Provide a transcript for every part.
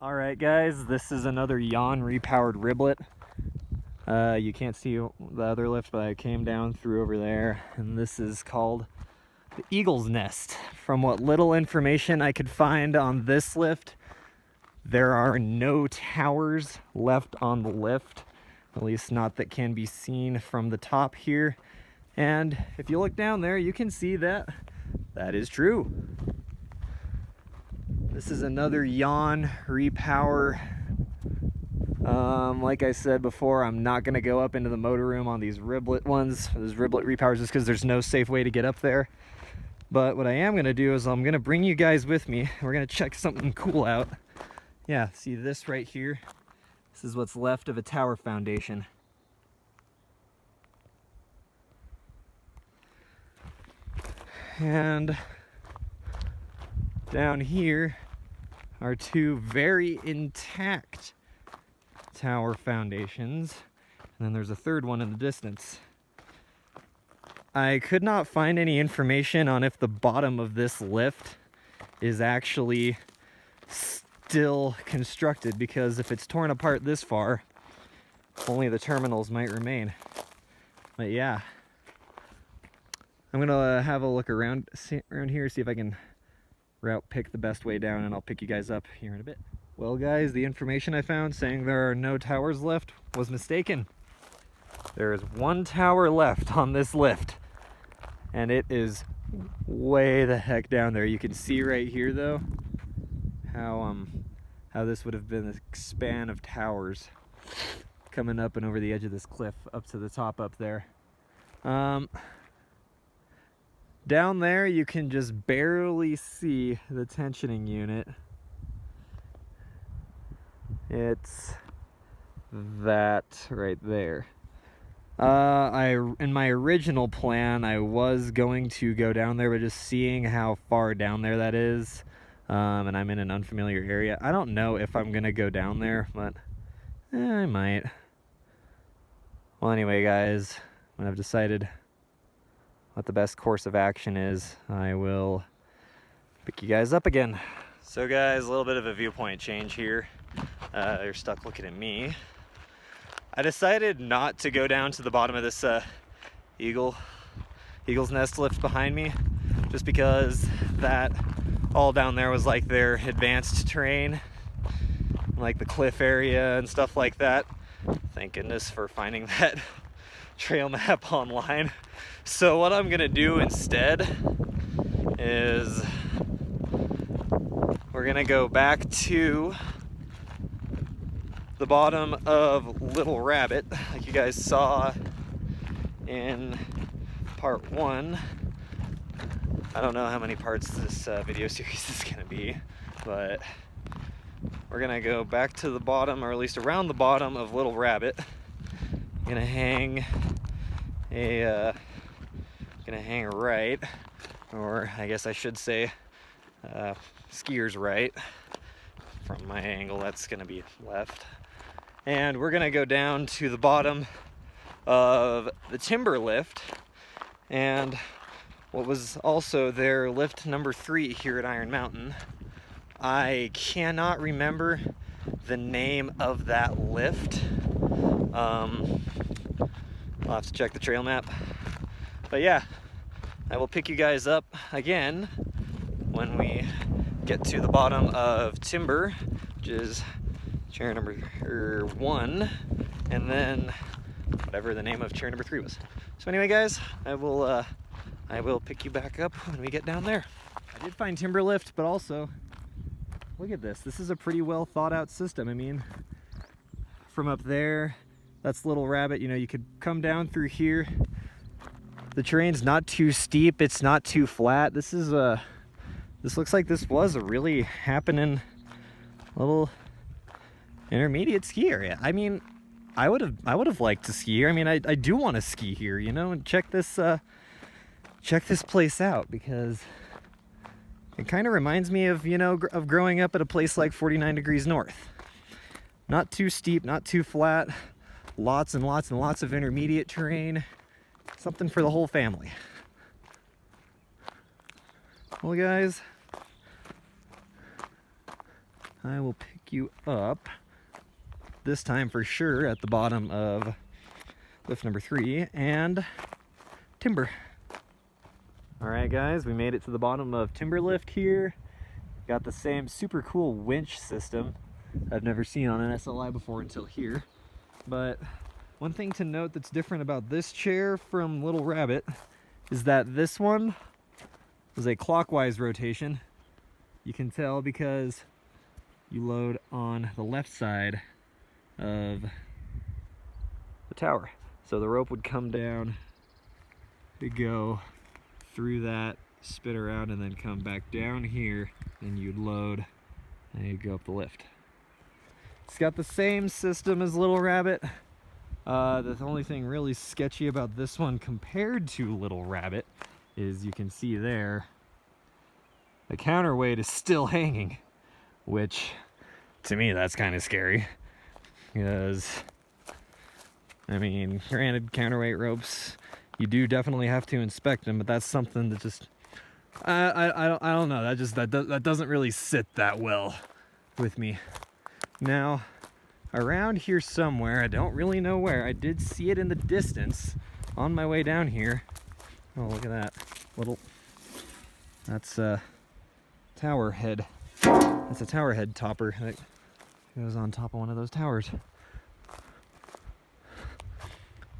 All right, guys, this is another yawn repowered riblet. You can't see the other lift, but I came down through over there, and this is called the Eagle's Nest. From what little information I could find on this lift, there are no towers left on the lift, at least not that can be seen from the top here. And if you look down there, you can see that that is true. This is another yawn repower. Like I said before, I'm not going to go up into the motor room on these riblet ones, these riblet repowers, just because there's no safe way to get up there. But what I am going to do is I'm going to bring you guys with me. We're going to check something cool out. Yeah, see this right here? This is what's left of a tower foundation. And down here are two very intact tower foundations, and then there's a third one in the distance. I could not find any information on if the bottom of this lift is actually still constructed, because if it's torn apart this far, only the terminals might remain. But yeah, I'm gonna have a look around here, see if I can route pick the best way down, and I'll pick you guys up here in a bit. Well guys, the information I found saying there are no towers left was mistaken. There is one tower left on this lift, and it is way the heck down there. You can see right here though how this would have been a span of towers coming up and over the edge of this cliff up to the top up there. Down there you can just barely see the tensioning unit. It's that right there. In my original plan, I was going to go down there, but just seeing how far down there that is, and I'm in an unfamiliar area, I don't know if I'm gonna go down there, but I might. Well, anyway, guys, when I've decided what the best course of action is, I will pick you guys up again. So guys, a little bit of a viewpoint change here. You're stuck looking at me. I decided not to go down to the bottom of this Eagle's Nest lift behind me, just because that all down there was like their advanced terrain, like the cliff area and stuff like that. Thank goodness for finding that trail map online. So what I'm gonna do instead is we're gonna go back to the bottom of Little Rabbit, like you guys saw in part 1. I don't know how many parts this video series is gonna be, but we're gonna go back to the bottom, or at least around the bottom of Little Rabbit. Gonna hang right, or I guess I should say skier's right. From my angle, that's gonna be left. And we're gonna go down to the bottom of the timber lift, and what was also their lift number 3 here at Iron Mountain. I cannot remember the name of that lift. I'll have to check the trail map. But yeah, I will pick you guys up again when we get to the bottom of timber, which is chair number 1, and then whatever the name of chair number 3 was. So anyway, guys, I will pick you back up when we get down there. I did find timber lift, but also look at this. This is a pretty well thought out system. I mean, from up there, that's Little Rabbit. You know, you could come down through here. The terrain's not too steep. It's not too flat. This looks like this was a really happening little intermediate ski area. I mean, I would have liked to ski here. I mean, I do want to ski here, you know, and check this place out, because it kind of reminds me of, you know, of growing up at a place like 49 Degrees North. Not too steep, not too flat, lots and lots and lots of intermediate terrain. Something for the whole family. Well, guys, I will pick you up, this time for sure, at the bottom of lift number 3 and timber. All right, guys, we made it to the bottom of timber lift here. Got the same super cool winch system I've never seen on an SLI before until here. But one thing to note that's different about this chair from Little Rabbit is that this one is a clockwise rotation. You can tell because you load on the left side of the tower. So the rope would come down, it'd go through that, spin around, and then come back down here, and you'd load, and you'd go up the lift. It's got the same system as Little Rabbit. The only thing really sketchy about this one compared to Little Rabbit is you can see there, the counterweight is still hanging, which to me that's kind of scary, because I mean, granted, counterweight ropes, you do definitely have to inspect them, but that's something that just I don't know, that doesn't really sit that well with me. Now, around here somewhere, I don't really know where, I did see it in the distance on my way down here. Oh, look at that little, that's a tower head. That's a tower head topper that goes on top of one of those towers.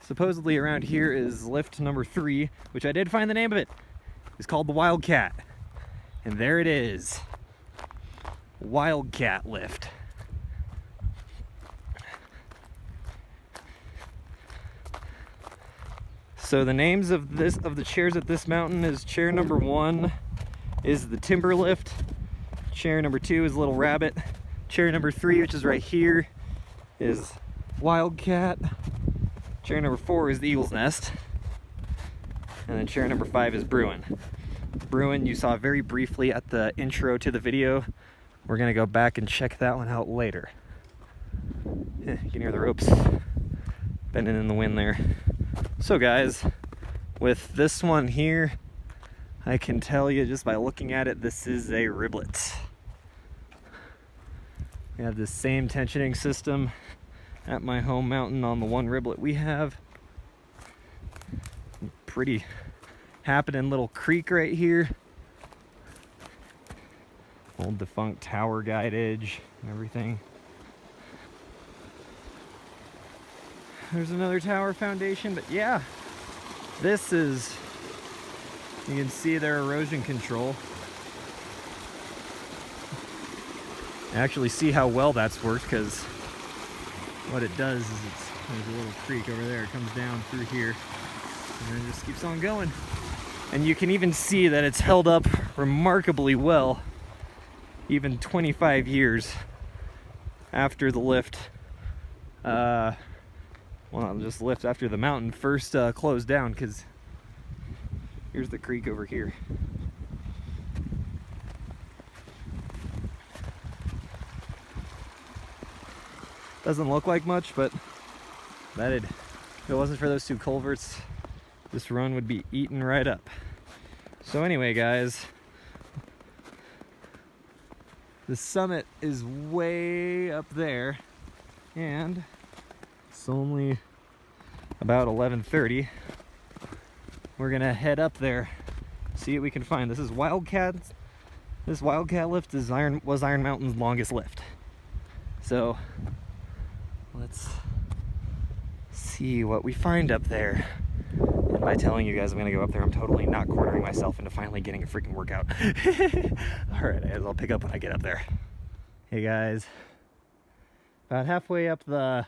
Supposedly around here is lift number 3, which I did find the name of it. It's called the Wildcat. And there it is. Wildcat Lift. So the names of the chairs at this mountain is chair number 1 is the Timber Lift. Chair number 2 is Little Rabbit. Chair number 3, which is right here, is Wildcat. Chair number 4 is the Eagle's Nest. And then chair number 5 is Bruin. Bruin you saw very briefly at the intro to the video. We're gonna go back and check that one out later. You can hear the ropes bending in the wind there. So guys, with this one here, I can tell you just by looking at it, this is a riblet. We have this same tensioning system at my home mountain on the one riblet we have. Pretty happening little creek right here. Old defunct tower guide edge and everything. There's another tower foundation, but yeah, this is, you can see their erosion control. I actually see how well that's worked, because what it does is there's a little creek over there, it comes down through here and then it just keeps on going. And you can even see that it's held up remarkably well, even 25 years after the lift, well, just lift after the mountain first closed down, because here's the creek over here. Doesn't look like much, but if it wasn't for those 2 culverts, this run would be eaten right up. So anyway, guys, the summit is way up there, and it's only about 11:30. We're gonna head up there, see what we can find. This Wildcat lift was Iron Mountain's longest lift. So let's see what we find up there. And by telling you guys I'm gonna go up there, I'm totally not cornering myself into finally getting a freaking workout. Alright, I'll pick up when I get up there. Hey guys, about halfway up the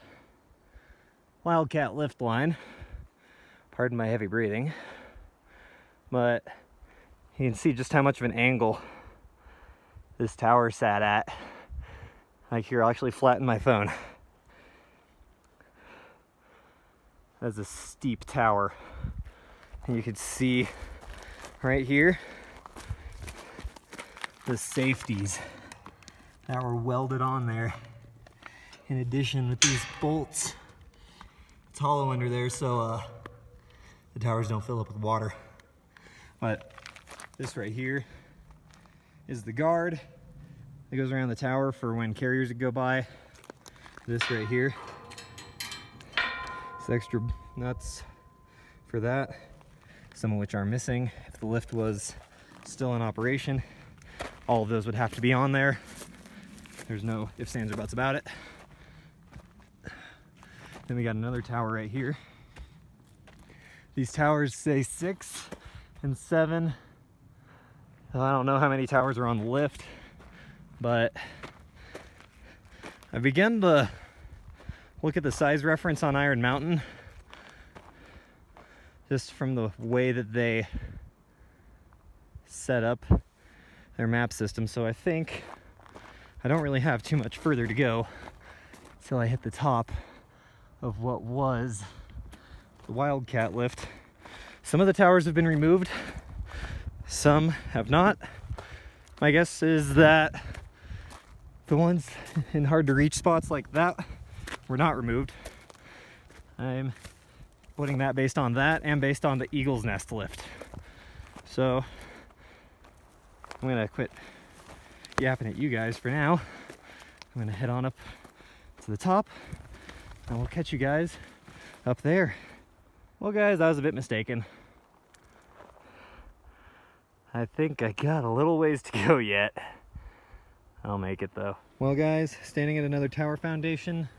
Wildcat lift line. Pardon my heavy breathing, but you can see just how much of an angle this tower sat at. Like here, I'll actually flatten my phone. That's a steep tower. And you can see right here the safeties that were welded on there. In addition with these bolts, it's hollow under there so the towers don't fill up with water. But this right here is the guard. that goes around the tower for when carriers would go by. This right here. It's extra nuts for that, some of which are missing. If the lift was still in operation, all of those would have to be on there. There's no ifs, ands, or buts about it. Then we got another tower right here. These towers say 6 and 7. I don't know how many towers are on the lift, but I began to look at the size reference on Iron Mountain, just from the way that they set up their map system. So I think I don't really have too much further to go until I hit the top of what was the Wildcat Lift. Some of the towers have been removed, some have not. My guess is that the ones in hard to reach spots like that were not removed. I'm putting that based on that and based on the Eagle's Nest Lift. So I'm gonna quit yapping at you guys for now. I'm gonna head on up to the top and we'll catch you guys up there. Well guys, I was a bit mistaken. I think I got a little ways to go yet. I'll make it though. Well guys, standing at another tower foundation.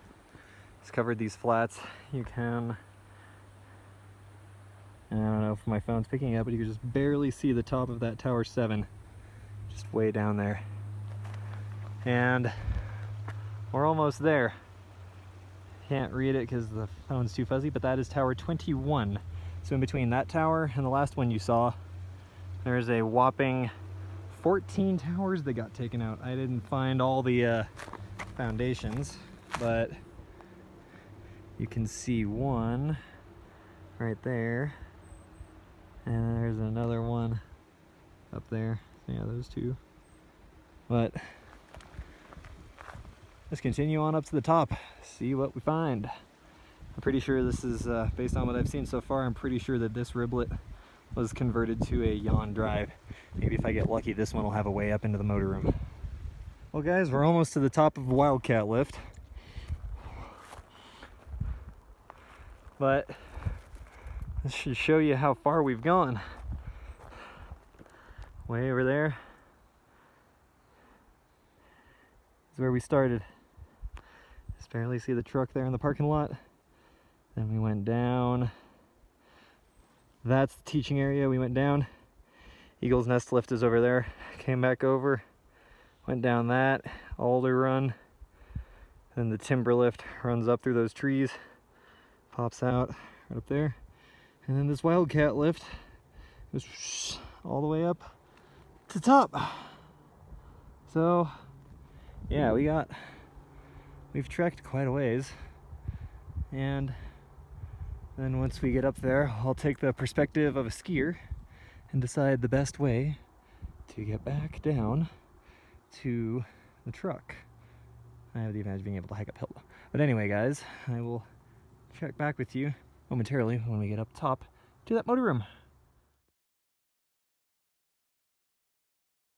It's covered these flats. You can, I don't know if my phone's picking up, but you can just barely see the top of that tower 7. Just way down there. And we're almost there. Can't read it because the phone's too fuzzy, but that is tower 21. So in between that tower and the last one you saw, there's a whopping 14 towers that got taken out. I didn't find all the foundations, but you can see one right there, and there's another one up there. Yeah, those two. But let's continue on up to the top, see what we find. I'm pretty sure this is, based on what I've seen so far, I'm pretty sure that this riblet was converted to a yawn drive. Maybe if I get lucky, this one will have a way up into the motor room. Well guys, we're almost to the top of Wildcat Lift. But this should show you how far we've gone. Way over there is where we started. Just barely see the truck there in the parking lot. Then we went down. That's the teaching area. We went down. Eagle's Nest Lift is over there. Came back over, went down that alder run. Then the timber lift runs up through those trees, pops out right up there. And then this Wildcat Lift goes all the way up to the top. So yeah, we've trekked quite a ways. And then once we get up there, I'll take the perspective of a skier and decide the best way to get back down to the truck. I have the advantage of being able to hike uphill. But anyway guys, I will check back with you momentarily when we get up top to that motor room.